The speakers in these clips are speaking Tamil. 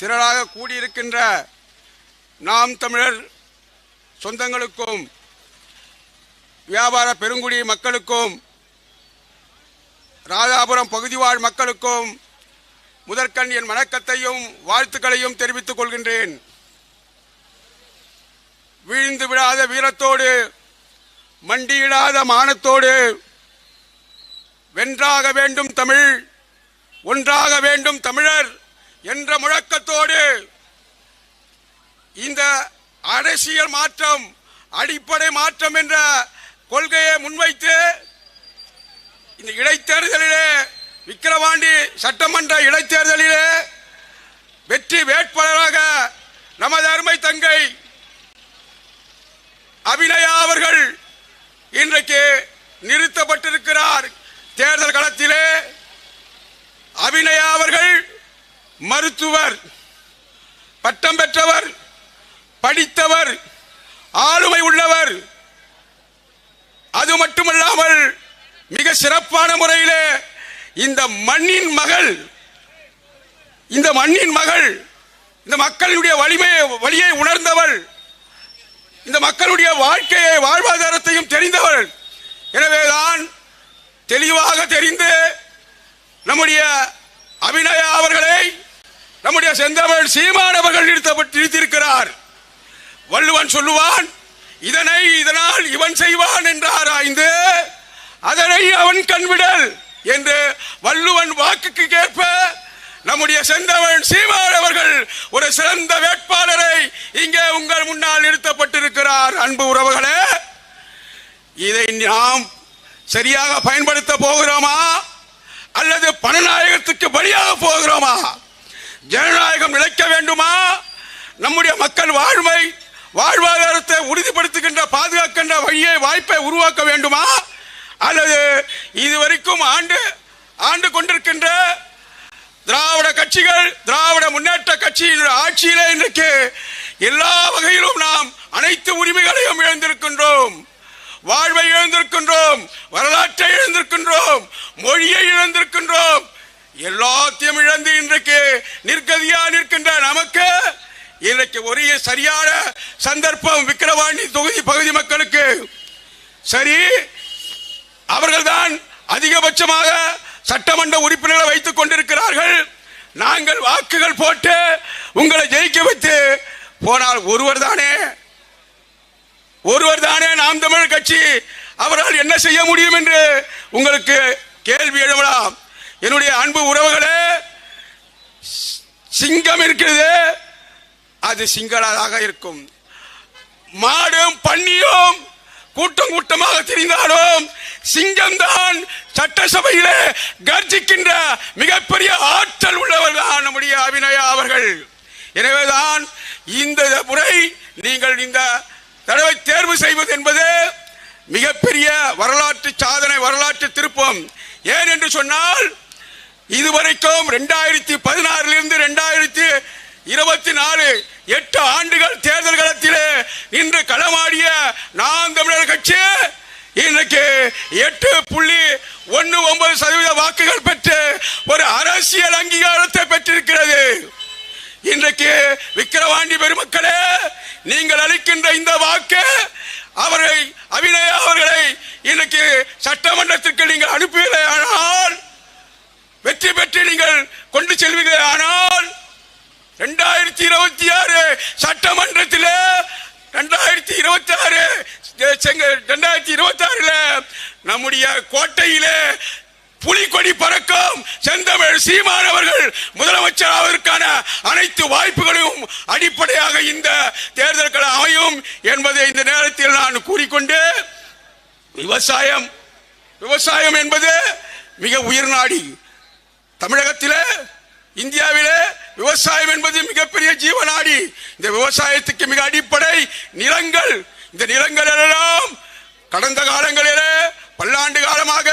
திரளாக கூடியிருக்கின்ற நாம் தமிழர் சொந்தங்களுக்கும் வியாபார பெருங்குடி மக்களுக்கும் ராதாபுரம் பகுதிவாழ் மக்களுக்கும் முதற்கண் என் வணக்கத்தையும் வாழ்த்துக்களையும் தெரிவித்துக் கொள்கின்றேன். வீழ்ந்து விடாத வீரத்தோடு மண்டியிடாத மானத்தோடு வென்றாக வேண்டும் தமிழ், ஒன்றாக வேண்டும் தமிழர் என்ற முழக்கத்தோடு இந்த அரசியல் மாற்றம், அடிப்படை மாற்றம் என்ற கொள்கையை முன்வைத்து இந்த இடைத்தேர்தலிலே விக்கிரவாண்டி சட்டமன்ற இடைத்தேர்தலிலே வெற்றி வேட்பாளராக நமது அருமை தங்கை அபிநயா அவர்கள் இன்றைக்கு நிறுத்தப்பட்டிருக்கிறார். தேர்தல் களத்திலே அபிநயா அவர்கள் மருத்துவர், பட்டம் பெற்றவர், படித்தவர், ஆளுமை உள்ளவர். அது மட்டுமல்லாமல் மிக சிறப்பான முறையிலே இந்த மண்ணின் மகள், இந்த மக்களுடைய வலியை உணர்ந்தவள், இந்த மக்களுடைய வாழ்க்கையை வாழ்வாதாரத்தையும் தெரிந்தவள். எனவேதான் தெளிவாக தெரிந்து நம்முடைய அபிநயா அவர்களை நம்முடைய செந்தமிழ் சீமான் அவர்கள் நிறுத்தியிருக்கிறார். வள்ளுவன் சொல்லுவான், இதனால் இவன் செய்வான் என்று ஆராய்ந்து அதனை அவன் கண்விடல் என்று வள்ளுவன் வாக்குக்கு ஏற்ப நம்முடைய செந்தமிழ் சீமான் அவர்கள் ஒரு சிறந்த வேட்பாளரை இங்கே உங்கள் முன்னால் நிறுத்தப்பட்டிருக்கிறார். அன்பு உறவுகளே, இதை நாம் சரியாக பயன்படுத்த போகிறோமா அல்லது பணநாயகத்துக்கு பலியாக போகிறோமா? ஜனநாயகம் நிலைக்க வேண்டுமா? நம்முடைய மக்கள் வாழ்வாதாரத்தை உறுதிப்படுத்துகின்ற பாதுகாக்கின்ற வழியை வாய்ப்பை உருவாக்க வேண்டுமா? அல்லது இதுவரைக்கும் ஆண்டு கொண்டிருக்கின்ற திராவிட கட்சிகள், திராவிட முன்னேற்ற கட்சியின் ஆட்சியிலே இன்றைக்கு எல்லா வகையிலும் நாம் அனைத்து உரிமைகளையும் இழந்திருக்கின்றோம். வாழ்வை இழந்திருக்கின்றோம், வரலாற்றை இழந்திருக்கின்றோம், மொழியை இழந்திருக்கின்றோம். எல்லாத்தையும் இழந்து இன்றைக்கு நிர்கதியா நிற்கின்ற நமக்கு இன்றைக்கு ஒரு சரியான சந்தர்ப்பம் விக்கிரவாண்டி தொகுதி பகுதி மக்களுக்கு. சரி, அவர்கள்தான் அதிகபட்சமாக சட்டமன்ற உறுப்பினர்களை வைத்துக் கொண்டிருக்கிறார்கள். நாங்கள் வாக்குகள் போட்டு உங்களை ஜெயிக்க வைத்து போனால் ஒருவர் தானே நாம் தமிழர் கட்சி, அவரால் என்ன செய்ய முடியும் என்று உங்களுக்கு கேள்வி எழுப்பலாம். என்னுடைய அன்பு உறவுகளே, சிங்கம் இருக்கிறது, அது சிங்களாக இருக்கும். மாடும் பன்னியும் கூட்டம் கூட்டமாக தெரிந்தாலும் சிங்கம்தான் சட்டசபையிலே கர்ஜிக்கின்ற மிகப்பெரிய ஆற்றல் உள்ளவர் தான் நம்முடைய அபிநயா அவர்கள். எனவேதான் இந்த முறை நீங்கள் இந்த தடவை தேர்வு செய்வது என்பது மிகப்பெரிய வரலாற்று சாதனை, வரலாற்று திருப்பம். ஏன் என்று சொன்னால், இதுவரைக்கும் 2016 2024 8 ஆண்டுகள் தேர்தல் களத்திலே இன்று களமாடிய நாம் தமிழர் கட்சி இன்றைக்கு 8.19% வாக்குகள் பெற்று ஒரு அரசியல் அங்கீகாரத்தை பெற்றிருக்கிறது. இன்றைக்கு விக்கிரவாண்டி பெருமக்களே, நீங்கள் அளிக்கின்ற இந்த வாக்கு அபிநயா அவர்களை இன்றைக்கு சட்டமன்றத்திற்கு நீங்கள் அனுப்புவீர்களே ஆனால், வெற்றி பெற்று நீங்கள் கொண்டு செல்வீர்களே ஆனால், 2026 சட்டமன்றத்தில் 2026 நம்முடைய கோட்டையிலே புலிகொடி பறக்கும். செந்தமிழ் சீமான் அவர்கள் முதலமைச்சர் ஆவதற்கான அனைத்து வாய்ப்புகளையும் அடிப்படையாக இந்த தேர்தல்கள் அமையும் என்பதை இந்த நேரத்தில் நான் கூறிக்கொண்டு, விவசாயம் என்பது மிக உயிர் நாடி. தமிழகத்திலே, இந்தியாவிலே விவசாயம் என்பது மிகப்பெரிய ஜீவநாடி. இந்த விவசாயத்துக்கு மிக அடிப்படை நிலங்கள். இந்த நிலங்கள் எல்லாம் கடந்த காலங்களிலே பல்லாண்டு காலமாக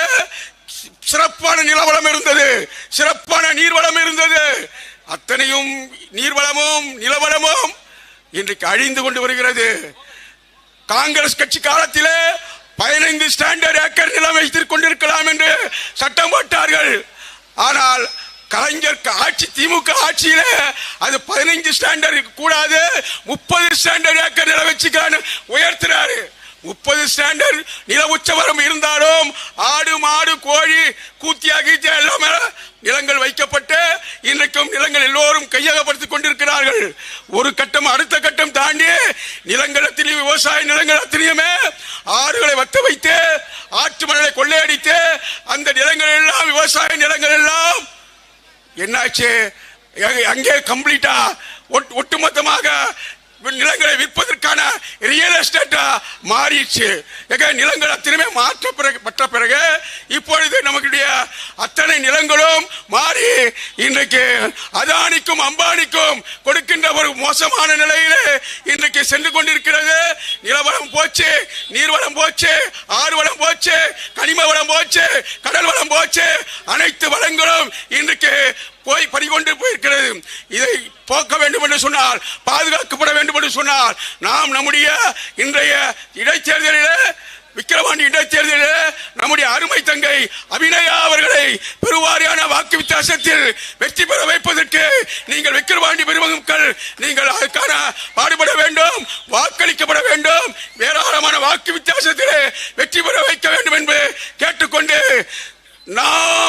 சிறப்பான நிலவளம் இருந்தது, சிறப்பான நீர்வளம் இருந்தது. அத்தனையும் நீர்வளமும் நிலவளமும் இன்றைக்கு அழிந்து கொண்டு வருகிறது. காங்கிரஸ் கட்சி காலத்திலே 15 ஸ்டாண்டர்ட் ஏக்கர் நிலம் வைத்துக் கொண்டிருக்கலாம் என்று சட்டம் போட்டார்கள். ஆனால் கலைஞர் ஆட்சி திமுக ஆட்சியில அது 15 ஸ்டாண்டர்ட் கூடாது 30 ஸ்டாண்டர்ட் ஏக்கர் நில வச்சுக்கான உயர்த்துறாரு. 30 ஸ்டாண்டர்ட் நில உச்சவரம் இருந்தாலும் ஆடு மாடு கோழி கூத்தியா கீத்தியா எல்லாமே நிலங்கள் வைக்கப்பட்டு இன்றைக்கும் நிலங்கள் எல்லோரும் கையகப்படுத்திக் கொண்டிருக்கிறார்கள். ஒரு கட்டம் அடுத்த கட்டம் தாண்டி நிலங்கள் அத்தனையும் விவசாய நிலங்கள் அத்தனையுமே ஆறுகளை வத்த வைத்து ஆற்று மணலை கொள்ளையடித்து அந்த நிலங்கள் எல்லாம் விவசாய நிலங்கள் எல்லாம் என்னாச்சு அங்கே கம்ப்ளீட்டா ஒட்டுமொத்தமாக நிலங்களை விற்பதற்கான ரியல் எஸ்டேட்டா மாறிடுச்சு. நிலங்கள் அத்தனையுமே மாற்றப்பட்ட பிறகு இப்பொழுது நமக்கு அத்தனை நிலங்களும் மாறி இன்றைக்கு அதானிக்கும் அம்பானிக்கும் கொடுக்கின்ற ஒரு மோசமான நிலையிலே இன்றைக்கு சென்று கொண்டிருக்கிறது. நிலவளம் போச்சு, நீர்வளம் போச்சு, ஆறு வளம் போச்சு, கனிம வளம் போச்சு, கடல் வளம் போச்சு, அனைத்து வளங்களும் இன்றைக்கு போய் பறிகொண்டு போயிருக்கிறது. இதை போக்க வேண்டும் என்று சொன்னால், பாதுகாக்கப்பட வேண்டும் என்று சொன்னால், நாம் நம்முடைய இன்றைய இடைத்தேர்தலில் விக்கிரவாண்டி இடைத்தேர்தலில் நம்முடைய அருமை தங்கை அபிநயா அவர்களை பெருவாரியான வாக்கு வித்தியாசத்தில் வெற்றி பெற வைப்பதற்கு நீங்கள் விக்கிரவாண்டி பெருமக்கள் நீங்கள் அதுக்கான பாடுபட வேண்டும், வாக்களிக்கப்பட வேண்டும், ஏராளமான வாக்கு வித்தியாசத்தில் வெற்றி பெற வைக்க வேண்டும் என்று கேட்டுக்கொண்டு நான்